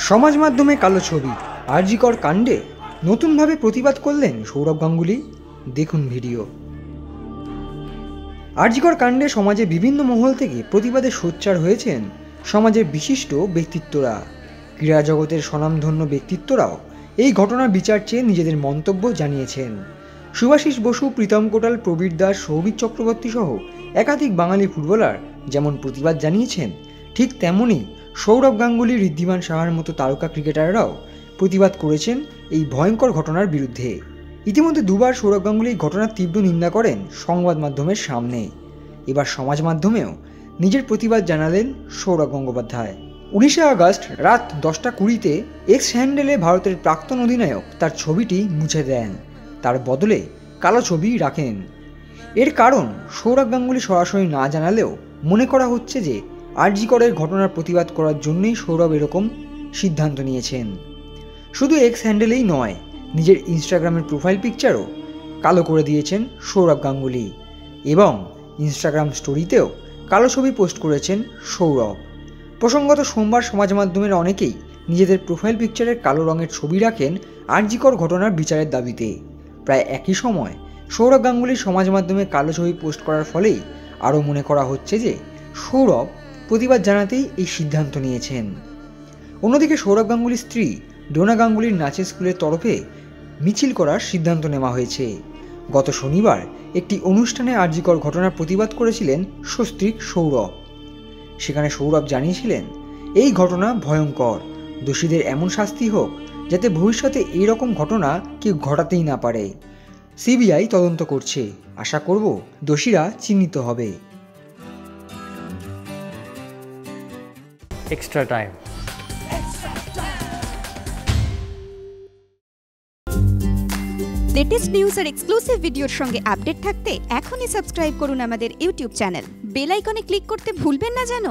সমাজ মাধ্যমে কালো ছবি আরজি কর কাণ্ডে নতুনভাবে প্রতিবাদ করলেন সৌরভ গাঙ্গুলি। দেখুন ভিডিও। আরজি কর কাণ্ডে সমাজে বিভিন্ন মহল থেকে প্রতিবাদে সোচ্চার হয়েছেন সমাজের বিশিষ্ট ব্যক্তিত্বরা। ক্রীড়া জগতের স্বনামধন্য ব্যক্তিত্বরাও এই ঘটনার বিচার চেয়ে নিজেদের মন্তব্য জানিয়েছেন। শুভাশিস বসু, প্রীতম কোটাল, প্রবীর দাস, সৌভিক চক্রবর্তী সহ একাধিক বাঙালি ফুটবলার যেমন প্রতিবাদ জানিয়েছেন, ঠিক তেমনই সৌরভ গাঙ্গুলি, ঋদ্ধিমান সাহার মতো তারকা ক্রিকেটাররাও প্রতিবাদ করেছেন এই ভয়ঙ্কর ঘটনার বিরুদ্ধে। ইতিমধ্যে দুবার সৌরভ গাঙ্গুলি এই ঘটনার তীব্র নিন্দা করেন সংবাদ মাধ্যমের সামনে। এবার সমাজ মাধ্যমেও নিজের প্রতিবাদ জানালেন সৌরভ গঙ্গোপাধ্যায়। 19শে আগস্ট রাত 10:20-তে এক্স হ্যান্ডেলে ভারতের প্রাক্তন অধিনায়ক তার ছবিটি মুছে দেন, তার বদলে কালো ছবি রাখেন। এর কারণ সৌরভ গাঙ্গুলি সরাসরি না জানালেও মনে করা হচ্ছে যে আরজি করের ঘটনার প্রতিবাদ করার জন্যই সৌরভ এরকম সিদ্ধান্ত নিয়েছেন। শুধু এক্স হ্যান্ডেলেই নয়, নিজের ইনস্টাগ্রামের প্রোফাইল পিকচারও কালো করে দিয়েছেন সৌরভ গাঙ্গুলি এবং ইনস্টাগ্রাম স্টোরিতেও কালো ছবি পোস্ট করেছেন সৌরভ। প্রসঙ্গত, সোমবার সমাজ মাধ্যমের অনেকেই নিজেদের প্রোফাইল পিকচারের কালো রঙের ছবি রাখেন আরজি কর ঘটনার বিচারের দাবিতে। প্রায় একই সময় সৌরভ গাঙ্গুলির সমাজ মাধ্যমে কালো ছবি পোস্ট করার ফলেই আরও মনে করা হচ্ছে যে সৌরভ প্রতিবাদ জানাতেই এই সিদ্ধান্ত নিয়েছেন। অন্যদিকে সৌরভ গাঙ্গুলির স্ত্রী ডোনা গাঙ্গুলির নাচের স্কুলের তরফে মিছিল করার সিদ্ধান্ত নেওয়া হয়েছে। গত শনিবার একটি অনুষ্ঠানে আরজি কর ঘটনার প্রতিবাদ করেছিলেন সস্ত্রীক সৌরভ। সেখানে সৌরভ জানিয়েছিলেন, এই ঘটনা ভয়ঙ্কর, দোষীদের এমন শাস্তি হোক যাতে ভবিষ্যতে এই রকম ঘটনা কেউ ঘটাতেই না পারে। সিবিআই তদন্ত করছে, আশা করব দোষীরা চিহ্নিত হবে। Extra time. লেটেস্ট নিউজ আর এক্সক্লুসিভ ভিডিওর সঙ্গে আপডেট থাকতে এখনই সাবস্ক্রাইব করুন আমাদের ইউটিউব চ্যানেল। বেল আইকনে ক্লিক করতে ভুলবেন না যেন।